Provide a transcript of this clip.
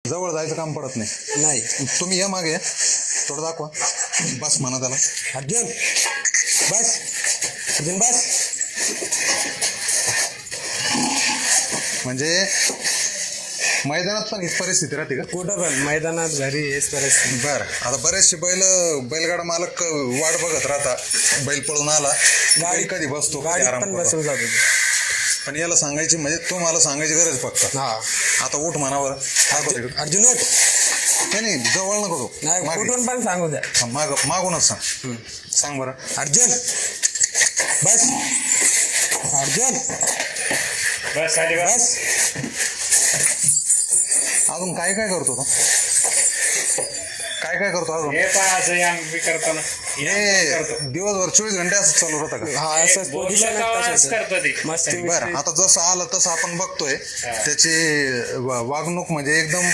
जवळ जायचं काम पडत नाही. नाही. तुम्ही या मागे थोडं दाखवा. बस म्हणा त्याला. अर्जुन बस. अर्जुन बस. म्हणजे मैदानात पण हीच परिस्थिती राहते का? कुठं पण मैदानात घरी हेच परिस्थिती. बरं. आता बरेचसे बैलगाडा मालक वाट बघत राहता. बैल पळून आला गाडी कधी बसतो, कधी गाडीत आराम पण करतो. बसून जातो. पण याला सांगायची म्हणजे तुम्हाला सांगायची गरज फक्त. हा. आता उठ म्हणावर. अर्जुन उठ. नाही जवळ नको तो. नाही मागे. कुठून पण सांगू द्या. मागूनच सांग. सांग बरं. अर्जुन बस. अर्जुन बस खाली बस. अजून काय काय करतो तो? काय काय करतो अजून? हे पण असं याम बी करताना हे दिवसभर 24 घंटे असं चालू राहतं का? हा असं पोझिशन करतो ते. मस्त. बरं. आता जसं आलं तसं आपण बघतोय त्याची वागणूक म्हणजे एकदम